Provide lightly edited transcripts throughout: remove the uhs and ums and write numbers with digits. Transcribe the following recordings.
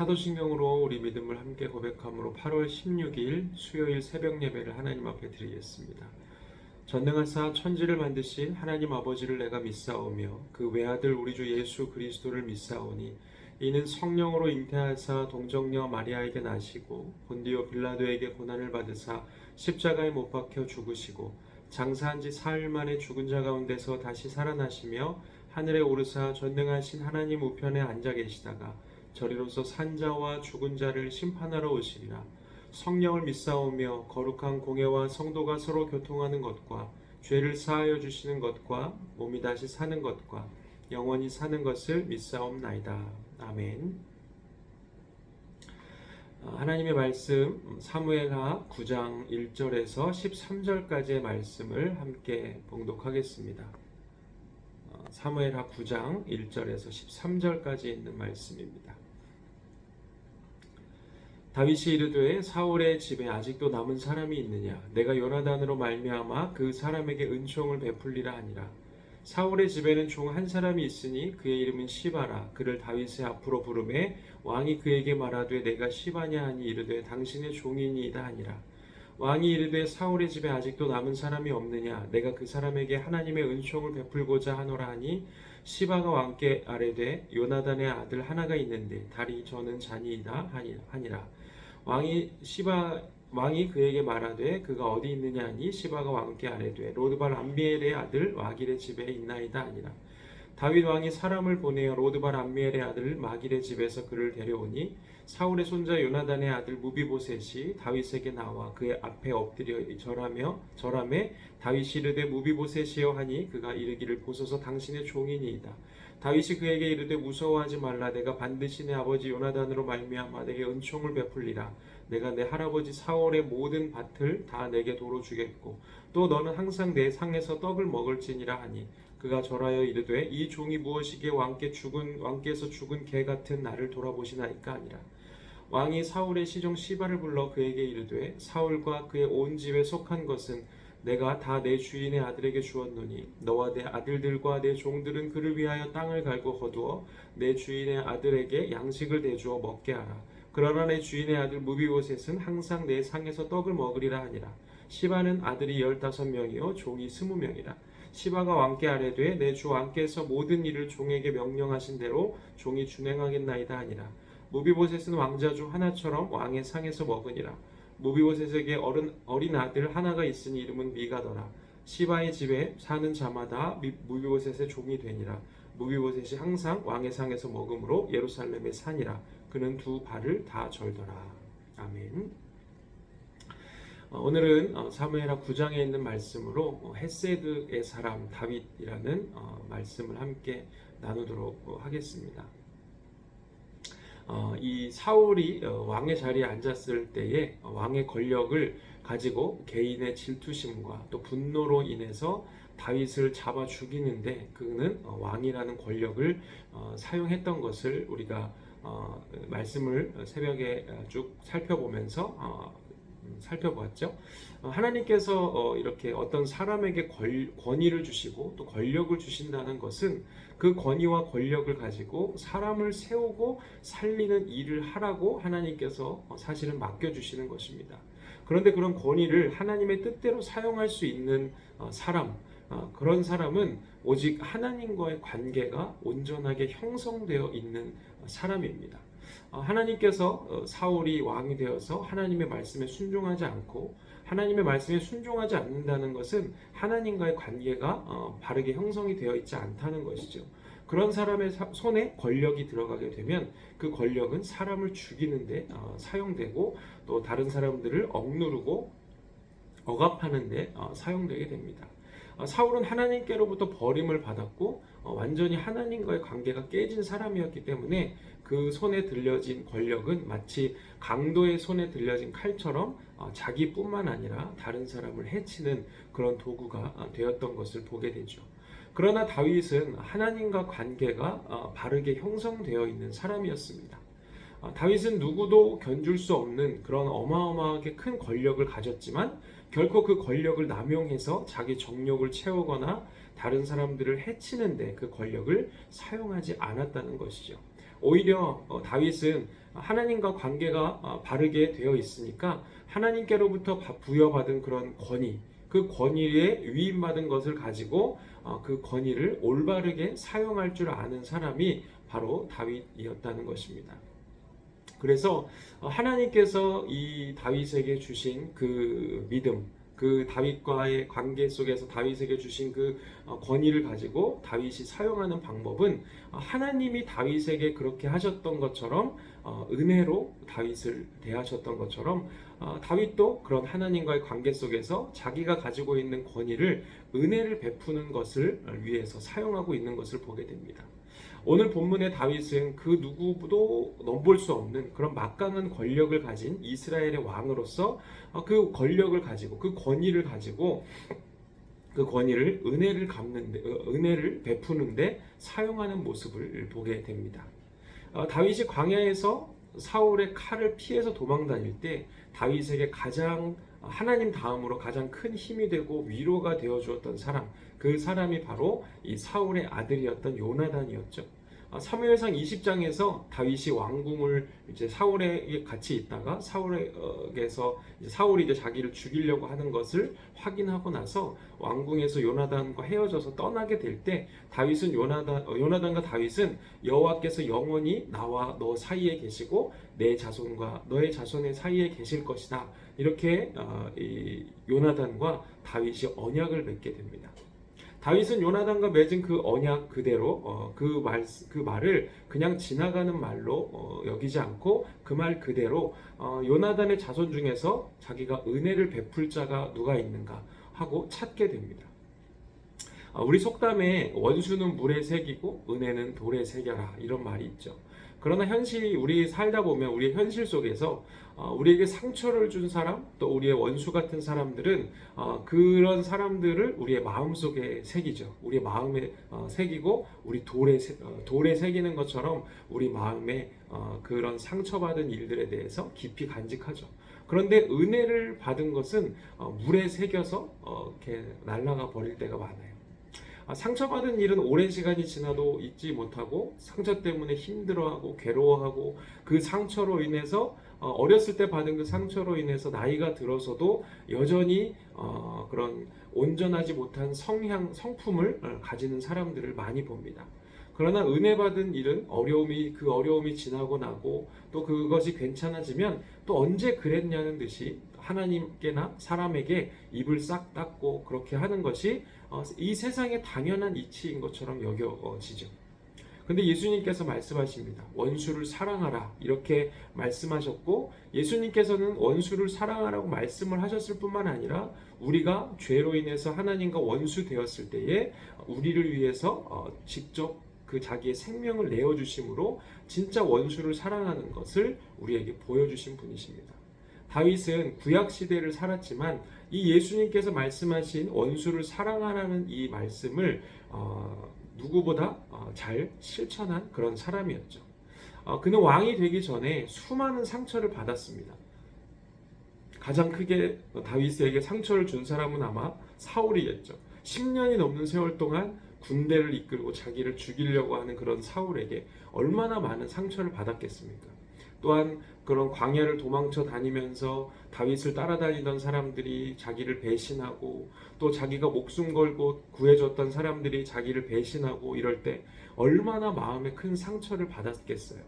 사도신경으로 우리 믿음을 함께 고백함으로 8월 16일 수요일 새벽 예배를 하나님 앞에 드리겠습니다. 전능하사 천지를 만드신 하나님 아버지를 내가 믿사오며 그 외아들 우리 주 예수 그리스도를 믿사오니 이는 성령으로 잉태하사 동정녀 마리아에게 나시고 본디오 빌라도에게 고난을 받으사 십자가에 못 박혀 죽으시고 장사한 지 사흘 만에 죽은 자 가운데서 다시 살아나시며 하늘에 오르사 전능하신 하나님 우편에 앉아 계시다가 저리로서 산자와 죽은 자를 심판하러 오시리라. 성령을 믿사오며 거룩한 공회와 성도가 서로 교통하는 것과 죄를 사하여 주시는 것과 몸이 다시 사는 것과 영원히 사는 것을 믿사옵나이다. 아멘. 하나님의 말씀 사무엘하 9장 1절에서 13절까지의 말씀을 함께 봉독하겠습니다. 사무엘하 9장 1절에서 13절까지 있는 말씀입니다. 다윗이 이르되 사울의 집에 아직도 남은 사람이 있느냐? 내가 요나단으로 말미암아 그 사람에게 은총을 베풀리라 하니라. 사울의 집에는 종 한 사람이 있으니 그의 이름은 시바라. 그를 다윗의 앞으로 부르매 왕이 그에게 말하되 내가 시바냐 하니 이르되 당신의 종이니이다 하니라. 왕이 이르되 사울의 집에 아직도 남은 사람이 없느냐? 내가 그 사람에게 하나님의 은총을 베풀고자 하노라 하니 시바가 왕께 아뢰되 요나단의 아들 하나가 있는데 다리 저는 자니이다 하니라. 왕이 그에게 말하되 그가 어디 있느냐 하니 시바가 왕께 아뢰되 로드발 암미엘의 아들 마길의 집에 있나이다 하니라. 다윗 왕이 사람을 보내어 로드발 암미엘의 아들 마길의 집에서 그를 데려오니 사울의 손자 요나단의 아들 무비보셋이 다윗에게 나와 그의 앞에 엎드려 절하매 다윗이 이르되 무비보셋이여 하니 그가 이르기를 보소서 당신의 종이니이다. 다윗이 그에게 이르되 무서워하지 말라. 내가 반드시 내 아버지 요나단으로 말미암아 내게 은총을 베풀리라. 내가 내 할아버지 사울의 모든 밭을 다 내게 도로 주겠고 또 너는 항상 내 상에서 떡을 먹을지니라 하니 그가 절하여 이르되 이 종이 무엇이기에 왕께서 죽은 개 같은 나를 돌아보시나이까 하니라. 왕이 사울의 시종 시바를 불러 그에게 이르되 사울과 그의 온 집에 속한 것은 내가 다 내 주인의 아들에게 주었노니 너와 내 아들들과 내 종들은 그를 위하여 땅을 갈고 거두어 내 주인의 아들에게 양식을 대주어 먹게 하라. 그러나 내 주인의 아들 무비보셋은 항상 내 상에서 떡을 먹으리라 하니라. 시바는 아들이 15명이요 종이 20명이라. 시바가 왕께 아뢰되 내 주 왕께서 모든 일을 종에게 명령하신 대로 종이 준행하겠나이다 하니라. 무비보셋은 왕자 중 하나처럼 왕의 상에서 먹으니라. 무비보셋에게 어린 아들 하나가 있으니 이름은 미가더라. 시바의 집에 사는 자마다 무비보셋의 종이 되니라. 무비보셋이 항상 왕의 상에서 먹음으로 예루살렘에 사니라. 그는 두 발을 다 절더라. 아멘. 오늘은 사무엘하 9장에 있는 말씀으로 헤세드의 사람 다윗이라는 말씀을 함께 나누도록 하겠습니다. 이 사울이 왕의 자리에 앉았을 때에 왕의 권력을 가지고 개인의 질투심과 또 분노로 인해서 다윗을 잡아 죽이는데 그는 왕이라는 권력을 사용했던 것을 우리가 말씀을 새벽에 쭉 살펴보면서 살펴보았죠. 하나님께서 이렇게 어떤 사람에게 권위를 주시고 또 권력을 주신다는 것은 그 권위와 권력을 가지고 사람을 세우고 살리는 일을 하라고 하나님께서 사실은 맡겨주시는 것입니다. 그런데 그런 권위를 하나님의 뜻대로 사용할 수 있는 사람, 그런 사람은 오직 하나님과의 관계가 온전하게 형성되어 있는 사람입니다. 하나님께서 사울이 왕이 되어서 하나님의 말씀에 순종하지 않고 하나님의 말씀에 순종하지 않는다는 것은 하나님과의 관계가 바르게 형성이 되어 있지 않다는 것이죠. 그런 사람의 손에 권력이 들어가게 되면 그 권력은 사람을 죽이는 데 사용되고 또 다른 사람들을 억누르고 억압하는 데 사용되게 됩니다. 사울은 하나님께로부터 버림을 받았고 완전히 하나님과의 관계가 깨진 사람이었기 때문에 그 손에 들려진 권력은 마치 강도의 손에 들려진 칼처럼 자기뿐만 아니라 다른 사람을 해치는 그런 도구가 되었던 것을 보게 되죠. 그러나 다윗은 하나님과 관계가 바르게 형성되어 있는 사람이었습니다. 다윗은 누구도 견줄 수 없는 그런 어마어마하게 큰 권력을 가졌지만 결코 그 권력을 남용해서 자기 정욕을 채우거나 다른 사람들을 해치는데 그 권력을 사용하지 않았다는 것이죠. 오히려 다윗은 하나님과 관계가 바르게 되어 있으니까 하나님께로부터 부여받은 그런 권위, 그 권위에 위임받은 것을 가지고 그 권위를 올바르게 사용할 줄 아는 사람이 바로 다윗이었다는 것입니다. 그래서 하나님께서 이 다윗에게 주신 그 믿음, 그 다윗과의 관계 속에서 다윗에게 주신 그 권위를 가지고 다윗이 사용하는 방법은 하나님이 다윗에게 그렇게 하셨던 것처럼 은혜로 다윗을 대하셨던 것처럼 다윗도 그런 하나님과의 관계 속에서 자기가 가지고 있는 권위를 은혜를 베푸는 것을 위해서 사용하고 있는 것을 보게 됩니다. 오늘 본문의 다윗은 그 누구도 넘볼 수 없는 그런 막강한 권력을 가진 이스라엘의 왕으로서 그 권력을 가지고 그 권위를 가지고 그 권위를 은혜를 베푸는데 사용하는 모습을 보게 됩니다. 다윗이 광야에서 사울의 칼을 피해서 도망 다닐 때 다윗에게 가장 하나님 다음으로 가장 큰 힘이 되고 위로가 되어 주었던 사람, 그 사람이 바로 이 사울의 아들이었던 요나단이었죠. 사무엘상 20장에서 다윗이 왕궁을 이제 사울에 같이 있다가 사울에게서 사울이 이제 자기를 죽이려고 하는 것을 확인하고 나서 왕궁에서 요나단과 헤어져서 떠나게 될 때 다윗은 요나단과 다윗은 여호와께서 영원히 나와 너 사이에 계시고 내 자손과 너의 자손의 사이에 계실 것이다. 이렇게 이 요나단과 다윗이 언약을 맺게 됩니다. 다윗은 요나단과 맺은 그 언약 그대로 그 말을 그냥 지나가는 말로 여기지 않고 그 말 그대로 요나단의 자손 중에서 자기가 은혜를 베풀 자가 누가 있는가 하고 찾게 됩니다. 우리 속담에 원수는 물에 새기고 은혜는 돌에 새겨라 이런 말이 있죠. 그러나 우리 살다 보면 우리의 현실 속에서 우리에게 상처를 준 사람 또 우리의 원수 같은 사람들은 그런 사람들을 우리의 마음속에 새기죠. 우리의 마음에 새기고 우리 돌에 새기는 것처럼 우리 마음에 그런 상처받은 일들에 대해서 깊이 간직하죠. 그런데 은혜를 받은 것은 물에 새겨서 이렇게 날아가 버릴 때가 많아요. 상처받은 일은 오랜 시간이 지나도 잊지 못하고 상처 때문에 힘들어하고 괴로워하고 그 상처로 인해서 어렸을 때 받은 그 상처로 인해서 나이가 들어서도 여전히 그런 온전하지 못한 성품을 가지는 사람들을 많이 봅니다. 그러나 은혜 받은 일은 그 어려움이 지나고 나고 또 그것이 괜찮아지면 또 언제 그랬냐는 듯이 하나님께나 사람에게 입을 싹 닫고 그렇게 하는 것이 이 세상의 당연한 이치인 것처럼 여겨지죠. 근데 예수님께서 말씀하십니다. 원수를 사랑하라 이렇게 말씀하셨고 예수님께서는 원수를 사랑하라고 말씀을 하셨을 뿐만 아니라 우리가 죄로 인해서 하나님과 원수 되었을 때에 우리를 위해서 직접 그 자기의 생명을 내어주심으로 진짜 원수를 사랑하는 것을 우리에게 보여주신 분이십니다. 다윗은 구약시대를 살았지만 이 예수님께서 말씀하신 원수를 사랑하라는 이 말씀을 누구보다 잘 실천한 그런 사람이었죠. 그는 왕이 되기 전에 수많은 상처를 받았습니다. 가장 크게 다윗에게 상처를 준 사람은 아마 사울이겠죠. 10년이 넘는 세월 동안 군대를 이끌고 자기를 죽이려고 하는 그런 사울에게 얼마나 많은 상처를 받았겠습니까? 또한 그런 광야를 도망쳐 다니면서 다윗을 따라다니던 사람들이 자기를 배신하고 또 자기가 목숨 걸고 구해줬던 사람들이 자기를 배신하고 이럴 때 얼마나 마음에 큰 상처를 받았겠어요.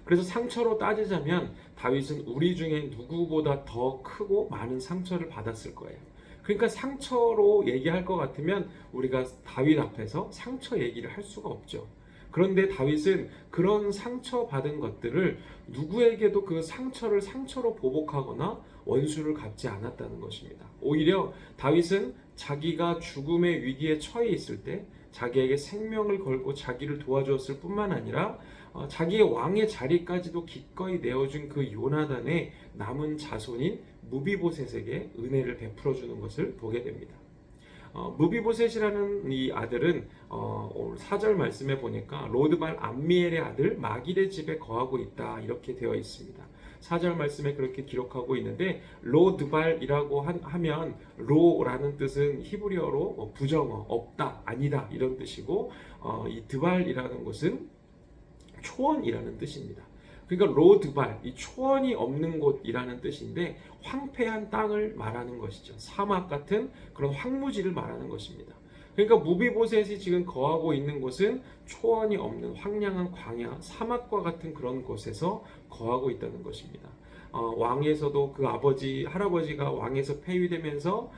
그래서 상처로 따지자면 다윗은 우리 중에 누구보다 더 크고 많은 상처를 받았을 거예요. 그러니까 상처로 얘기할 것 같으면 우리가 다윗 앞에서 상처 얘기를 할 수가 없죠. 그런데 다윗은 그런 상처받은 것들을 누구에게도 그 상처를 상처로 보복하거나 원수를 갚지 않았다는 것입니다. 오히려 다윗은 자기가 죽음의 위기에 처해 있을 때 자기에게 생명을 걸고 자기를 도와주었을 뿐만 아니라 자기의 왕의 자리까지도 기꺼이 내어준 그 요나단의 남은 자손인 무비보셋에게 은혜를 베풀어 주는 것을 보게 됩니다. 무비보셋이라는 이 아들은 오늘 4절 말씀에 보니까 로드발 암미엘의 아들 마길의 집에 거하고 있다 이렇게 되어 있습니다. 4절 말씀에 그렇게 기록하고 있는데 로드발이라고 하면 로라는 뜻은 히브리어로 부정어, 없다, 아니다 이런 뜻이고 이 드발이라는 것은 초원이라는 뜻입니다. 그러니까 로드발, 이 초원이 없는 곳이라는 뜻인데 황폐한 땅을 말하는 것이죠. 사막 같은 그런 황무지를 말하는 것입니다. 그러니까 무비보셋이 지금 거하고 있는 곳은 초원이 없는 황량한 광야, 사막과 같은 그런 곳에서 거하고 있다는 것입니다. 왕에서도 그 아버지, 할아버지가 왕에서 폐위되면서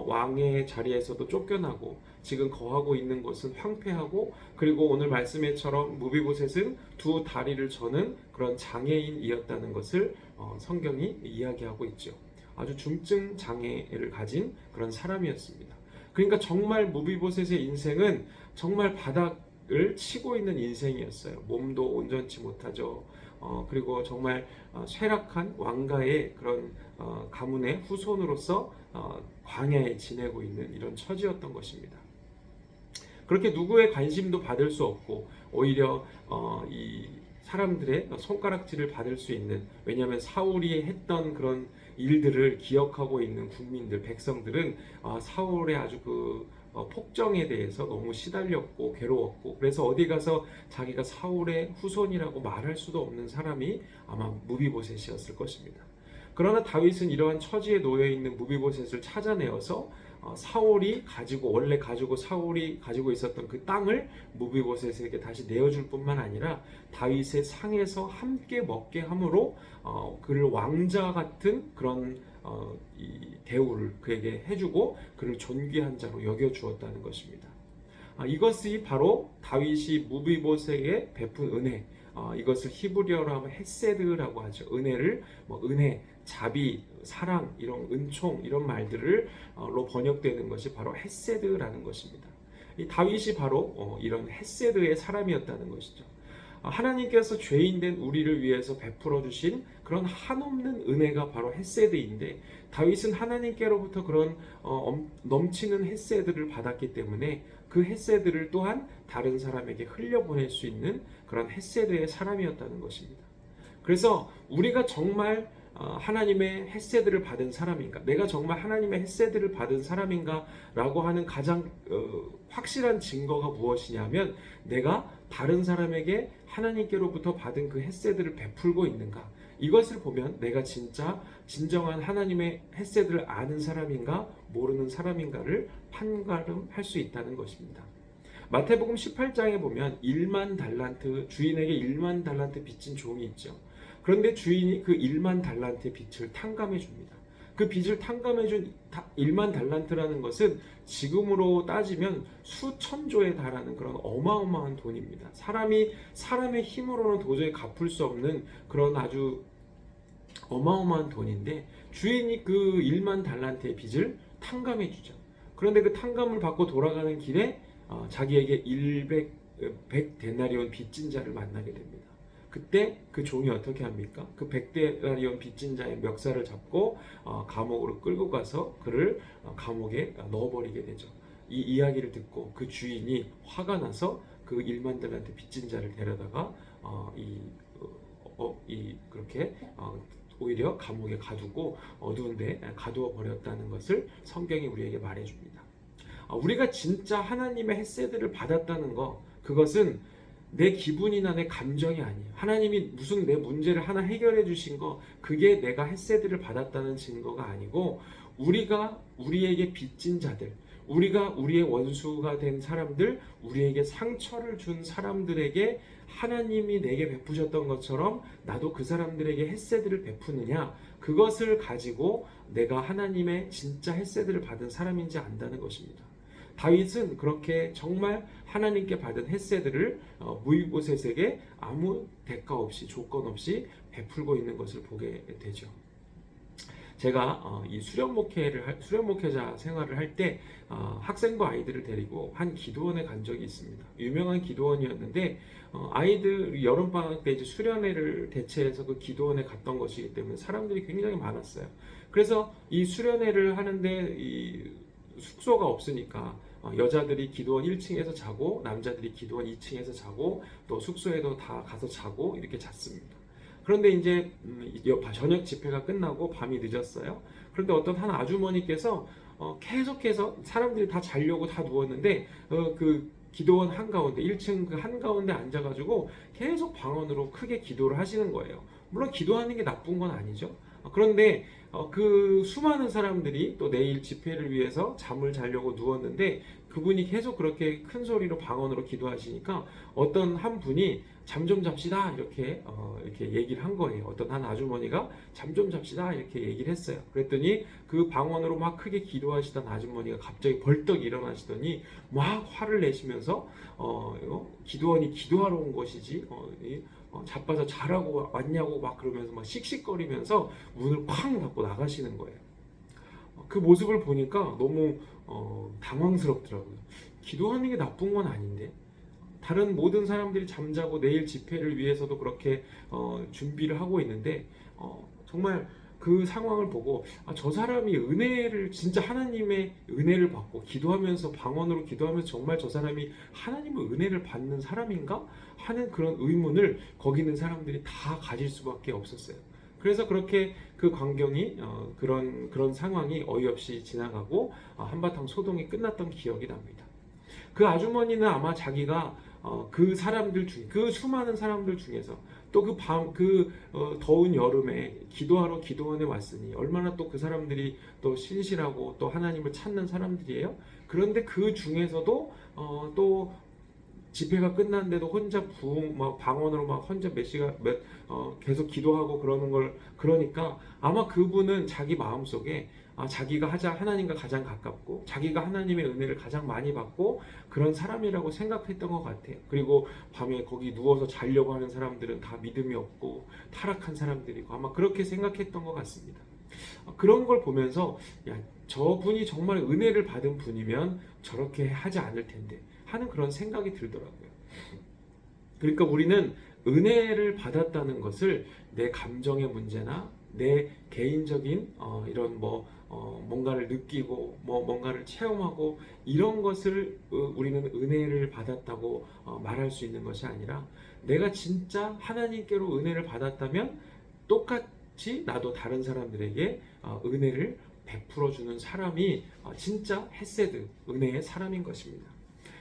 왕의 자리에서도 쫓겨나고 지금 거하고 있는 곳은 황폐하고, 그리고 오늘 말씀에처럼 무비보셋은 두 다리를 저는 그런 장애인이었다는 것을 성경이 이야기하고 있죠. 아주 중증 장애를 가진 그런 사람이었습니다. 그러니까 정말 무비보셋의 인생은 정말 바닥을 치고 있는 인생이었어요. 몸도 온전치 못하죠. 그리고 정말 쇠락한 왕가의 그런 가문의 후손으로서 광야에 지내고 있는 이런 처지였던 것입니다. 그렇게 누구의 관심도 받을 수 없고 오히려 이 사람들의 손가락질을 받을 수 있는, 왜냐하면 사울이 했던 그런 일들을 기억하고 있는 국민들, 백성들은 사울의 아주 그 폭정에 대해서 너무 시달렸고 괴로웠고, 그래서 어디 가서 자기가 사울의 후손이라고 말할 수도 없는 사람이 아마 무비보셋이었을 것입니다. 그러나 다윗은 이러한 처지에 놓여 있는 무비보셋을 찾아내어서 사울이 사울이 가지고 있었던 그 땅을 무비보셋에게 다시 내어줄 뿐만 아니라 다윗의 상에서 함께 먹게 함으로 그를 왕자 같은 그런 이 대우를 그에게 해주고 그를 존귀한 자로 여겨주었다는 것입니다. 이것이 바로 다윗이 무비보셋에게 베푼 은혜, 이것을 히브리어로 하면 헤세드라고 하죠. 은혜를 은혜, 자비, 사랑, 이런 은총, 이런 말들로 번역되는 것이 바로 헤세드라는 것입니다. 이 다윗이 바로 이런 헤세드의 사람이었다는 것이죠. 하나님께서 죄인된 우리를 위해서 베풀어 주신 그런 한없는 은혜가 바로 헤세드인데, 다윗은 하나님께로부터 그런 넘치는 헤세드를 받았기 때문에 그 헤세드를 또한 다른 사람에게 흘려보낼 수 있는 그런 헤세드의 사람이었다는 것입니다. 그래서 우리가 정말 하나님의 헤세드를 받은 사람인가, 내가 정말 하나님의 헤세드를 받은 사람인가 라고 하는 가장 확실한 증거가 무엇이냐면, 내가 다른 사람에게 하나님께로부터 받은 그 헤세드를 베풀고 있는가, 이것을 보면 내가 진정한 하나님의 헤세드를 아는 사람인가 모르는 사람인가를 판가름할 수 있다는 것입니다. 마태복음 18장에 보면 1만 달란트, 주인에게 1만 달란트 빚진 종이 있죠. 그런데 주인이 그 1만 달란트의 빚을 탕감해 줍니다. 그 빚을 탕감해 준 1만 달란트라는 것은 지금으로 따지면 수천조에 달하는 그런 어마어마한 돈입니다. 사람의 힘으로는 도저히 갚을 수 없는 그런 아주 어마어마한 돈인데, 주인이 그 1만 달란트의 빚을 탕감해 주죠. 그런데 그 탕감을 받고 돌아가는 길에 자기에게 100 데나리온 빚진 자를 만나게 됩니다. 그때 그 종이 어떻게 합니까? 그 100데나리온 빚진 자의 멱살을 잡고 감옥으로 끌고 가서 그를 감옥에 넣어버리게 되죠. 이 이야기를 듣고 그 주인이 화가 나서 그 1만 달란트 빚진 자를 데려다가 그렇게 오히려 감옥에 가두고 어두운데 가두어 버렸다는 것을 성경이 우리에게 말해줍니다. 우리가 진짜 하나님의 헤세드를 받았다는 것, 그것은 내 기분이나 내 감정이 아니에요. 하나님이 무슨 내 문제를 하나 해결해 주신 거, 그게 내가 헤세드를 받았다는 증거가 아니고, 우리가 우리에게 빚진 자들, 우리가 우리의 원수가 된 사람들, 우리에게 상처를 준 사람들에게 하나님이 내게 베푸셨던 것처럼 나도 그 사람들에게 헤세드를 베푸느냐, 그것을 가지고 내가 하나님의 진짜 헤세드를 받은 사람인지 안다는 것입니다. 다윗은 그렇게 정말 하나님께 받은 헤세드를 무비보셋에게 아무 대가 없이, 조건 없이 베풀고 있는 것을 보게 되죠. 제가 이 수련 목회자 생활을 할 때 학생부 아이들을 데리고 한 기도원에 간 적이 있습니다. 유명한 기도원이었는데 아이들 여름 방학 때 이제 수련회를 대체해서 그 기도원에 갔던 것이기 때문에 사람들이 굉장히 많았어요. 그래서 이 수련회를 하는데 이 숙소가 없으니까 여자들이 기도원 1층에서 자고 남자들이 기도원 2층에서 자고 또 숙소에도 다 가서 자고 이렇게 잤습니다. 그런데 이제 저녁 집회가 끝나고 밤이 늦었어요. 그런데 어떤 한 아주머니께서 계속해서 사람들이 다 자려고 다 누웠는데 그 기도원 한가운데 1층 그 한가운데 앉아가지고 계속 방언으로 크게 기도를 하시는 거예요. 물론 기도하는 게 나쁜 건 아니죠. 그런데 그 수많은 사람들이 또 내일 집회를 위해서 잠을 자려고 누웠는데 그분이 계속 그렇게 큰 소리로 방언으로 기도하시니까 어떤 한 분이 잠 좀 잡시다 이렇게 얘기를 한 거예요. 어떤 한 아주머니가 잠 좀 잡시다 이렇게 얘기를 했어요. 그랬더니 그 방언으로 막 크게 기도하시던 아주머니가 갑자기 벌떡 일어나시더니 막 화를 내시면서 기도원이 기도하러 온 것이지 자빠져 자라고 왔냐고 막 그러면서 막 씩씩거리면서 문을 쾅 닫고 나가시는 거예요. 그 모습을 보니까 너무 당황스럽더라고요. 기도하는 게 나쁜 건 아닌데 다른 모든 사람들이 잠자고 내일 집회를 위해서도 그렇게 준비를 하고 있는데 정말 그 상황을 보고 저 사람이 은혜를 진짜 하나님의 은혜를 받고 기도하면서 방언으로 기도하면서 정말 저 사람이 하나님의 은혜를 받는 사람인가 하는 그런 의문을 거기 있는 사람들이 다 가질 수밖에 없었어요. 그래서 그렇게 그 광경이 그런 상황이 어이없이 지나가고 한바탕 소동이 끝났던 기억이 납니다. 그 아주머니는 아마 자기가 그 사람들 중, 그 수많은 사람들 중에서 또 그 더운 여름에 기도하러 기도원에 왔으니 얼마나 또 그 사람들이 또 신실하고 또 하나님을 찾는 사람들이에요. 그런데 그 중에서도 또 집회가 끝났는데도 혼자 막 방언으로 막 혼자 몇 시간 계속 기도하고 그러는 걸 그러니까 아마 그분은 자기 마음속에 자기가 하나님과 가장 가깝고 자기가 하나님의 은혜를 가장 많이 받고 그런 사람이라고 생각했던 것 같아요. 그리고 밤에 거기 누워서 자려고 하는 사람들은 다 믿음이 없고 타락한 사람들이고 아마 그렇게 생각했던 것 같습니다. 그런 걸 보면서 저분이 정말 은혜를 받은 분이면 저렇게 하지 않을 텐데 하는 그런 생각이 들더라고요. 그러니까 우리는 은혜를 받았다는 것을 내 감정의 문제나 내 개인적인 이런 뭔가를 느끼고 뭔가를 체험하고 이런 것을 우리는 은혜를 받았다고 말할 수 있는 것이 아니라 내가 진짜 하나님께로 은혜를 받았다면 똑같이 나도 다른 사람들에게 은혜를 베풀어 주는 사람이 진짜 헤세드 은혜의 사람인 것입니다.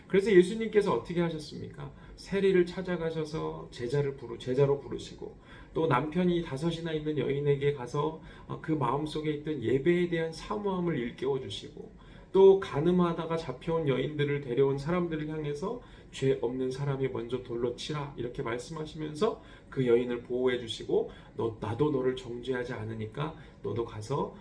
그래서 예수님께서 어떻게 하셨습니까? 세리를 찾아가셔서 제자로 부르시고 또 남편이 5이나 있는 여인에게 가서 그 마음속에 있던 예배에 대한 사모함을 일깨워 주시고 또 간음하다가 잡혀온 여인들을 데려온 사람들을 향해서 죄 없는 사람이 먼저 돌로 치라 이렇게 말씀하시면서 그 여인을 보호해 주시고 나도 너를 정죄하지 않으니까 너도 가서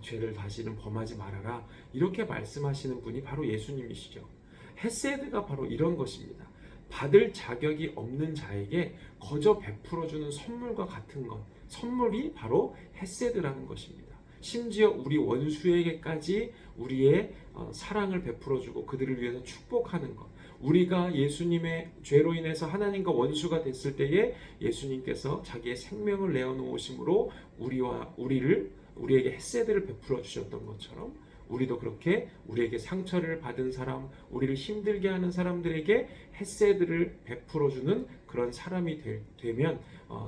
죄를 다시는 범하지 말아라 이렇게 말씀하시는 분이 바로 예수님이시죠. 헤세드가 바로 이런 것입니다. 받을 자격이 없는 자에게 거저 베풀어주는 선물과 같은 것, 선물이 바로 헤세드라는 것입니다. 심지어 우리 원수에게까지 우리의 사랑을 베풀어주고 그들을 위해서 축복하는 것. 우리가 예수님의 죄로 인해서 하나님과 원수가 됐을 때에 예수님께서 자기의 생명을 내어놓으심으로 우리에게 헤세드를 베풀어 주셨던 것처럼 우리도 그렇게 우리에게 상처를 받은 사람, 우리를 힘들게 하는 사람들에게 헤세드를 베풀어주는 그런 사람이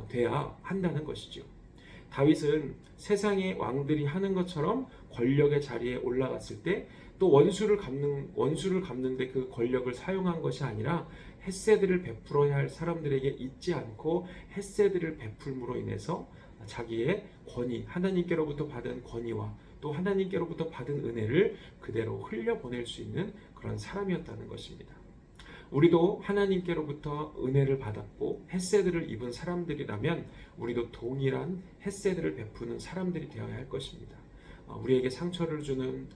돼야 한다는 것이죠. 다윗은 세상의 왕들이 하는 것처럼 권력의 자리에 올라갔을 때 또 원수를 갚는데 그 권력을 사용한 것이 아니라 헤세드를 베풀어야 할 사람들에게 잊지 않고 헤세드를 베풀므로 인해서 자기의 권위, 하나님께로부터 받은 권위와 또 하나님께로부터 받은 은혜를 그대로 흘려보낼 수 있는 그런 사람이었다는 것입니다. 우리도 하나님께로부터 은혜를 받았고 헤세드를 입은 사람들이라면 우리도 동일한 헤세드를 베푸는 사람들이 되어야 할 것입니다. 우리에게 상처를 주는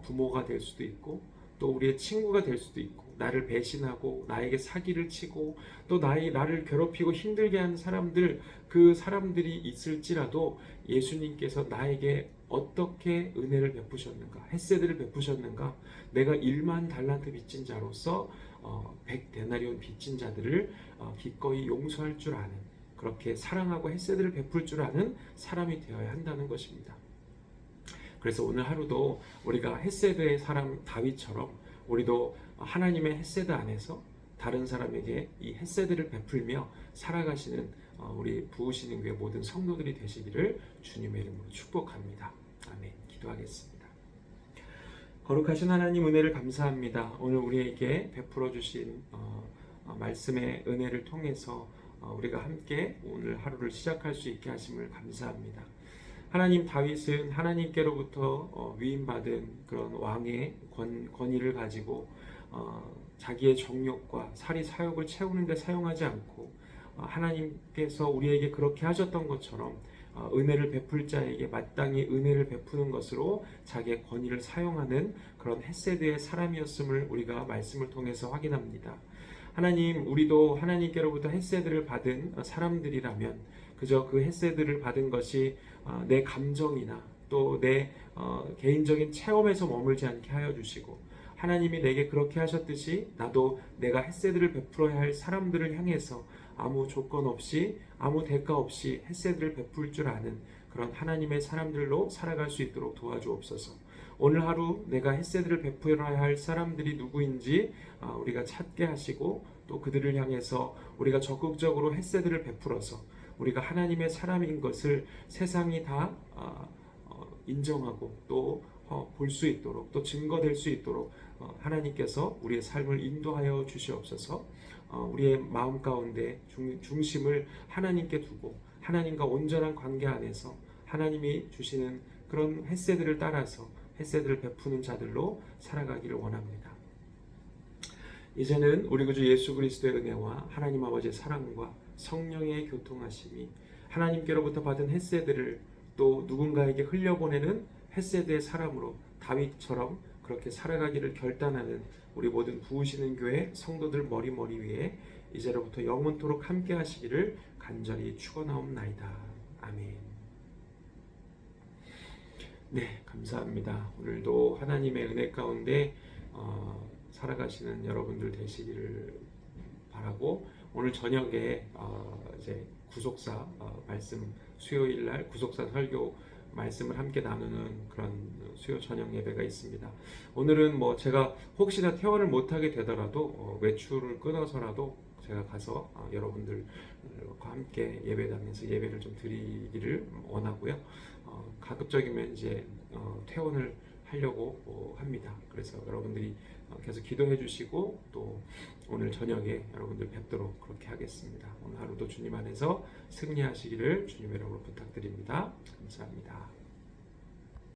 부모가 될 수도 있고 또 우리의 친구가 될 수도 있고 나를 배신하고 나에게 사기를 치고 또 나를 괴롭히고 힘들게 하는 그 사람들이 있을지라도 예수님께서 나에게 어떻게 은혜를 베푸셨는가, 헤세드를 베푸셨는가, 내가 1만 달란트 빚진 자로서 100데나리온 빚진 자들을 기꺼이 용서할 줄 아는, 그렇게 사랑하고 헤세드를 베풀 줄 아는 사람이 되어야 한다는 것입니다. 그래서 오늘 하루도 우리가 헤세드의 사람 다윗처럼 우리도 하나님의 헤세드 안에서 다른 사람에게 이 헤세드를 베풀며 살아가시는 우리 부으시는 교회 모든 성도들이 되시기를 주님의 이름으로 축복합니다. 아멘. 기도하겠습니다. 거룩하신 하나님 은혜를 감사합니다. 오늘 우리에게 베풀어 주신 말씀의 은혜를 통해서 우리가 함께 오늘 하루를 시작할 수 있게 하심을 감사합니다. 하나님, 다윗은 하나님께로부터 위임받은 그런 왕의 권위를 가지고 자기의 정욕과 사리 사욕을 채우는 데 사용하지 않고 하나님께서 우리에게 그렇게 하셨던 것처럼 은혜를 베풀 자에게 마땅히 은혜를 베푸는 것으로 자기의 권위를 사용하는 그런 헤세드의 사람이었음을 우리가 말씀을 통해서 확인합니다. 하나님, 우리도 하나님께로부터 헤세드를 받은 사람들이라면 그저 그 헤세드를 받은 것이 내 감정이나 또 내 개인적인 체험에서 머물지 않게 하여 주시고, 하나님이 내게 그렇게 하셨듯이 나도 내가 헤세드를 베풀어야 할 사람들을 향해서 아무 조건 없이 아무 대가 없이 헤세드를 베풀 줄 아는 그런 하나님의 사람들로 살아갈 수 있도록 도와주옵소서. 오늘 하루 내가 헤세드를 베풀어야 할 사람들이 누구인지 우리가 찾게 하시고, 또 그들을 향해서 우리가 적극적으로 헤세드를 베풀어서 우리가 하나님의 사람인 것을 세상이 다 인정하고 또 볼 수 있도록, 또 증거될 수 있도록 하나님께서 우리의 삶을 인도하여 주시옵소서. 우리의 마음 가운데 중심을 하나님께 두고 하나님과 온전한 관계 안에서 하나님이 주시는 그런 헤세드를 따라서 헤세드를 베푸는 자들로 살아가기를 원합니다. 이제는 우리 구주 예수 그리스도의 은혜와 하나님 아버지의 사랑과 성령의 교통하심이, 하나님께로부터 받은 헤세드를 또 누군가에게 흘려보내는 헤세드의 사람으로 다윗처럼 그렇게 살아가기를 결단하는 우리 모든 부으시는 교회 성도들 머리 위에 이제로부터 영원토록 함께 하시기를 간절히 축원하옵나이다. 아멘. 네, 감사합니다. 오늘도 하나님의 은혜 가운데 살아가시는 여러분들 되시기를 바라고, 오늘 저녁에 이제 구속사 말씀, 수요일 날 구속사 설교 말씀을 함께 나누는 그런 수요 저녁 예배가 있습니다. 오늘은 제가 혹시나 퇴원을 못하게 되더라도 외출을 끊어서라도 제가 가서 여러분들과 함께 예배당에서 예배를 좀 드리기를 원하고요. 가급적이면 이제 퇴원을 하려고 합니다. 그래서 여러분들이 계속 기도해 주시고 또 오늘 저녁에 여러분들 뵙도록 그렇게 하겠습니다. 오늘 하루도 주님 안에서 승리하시기를 주님의 이름으로 부탁드립니다. 감사합니다.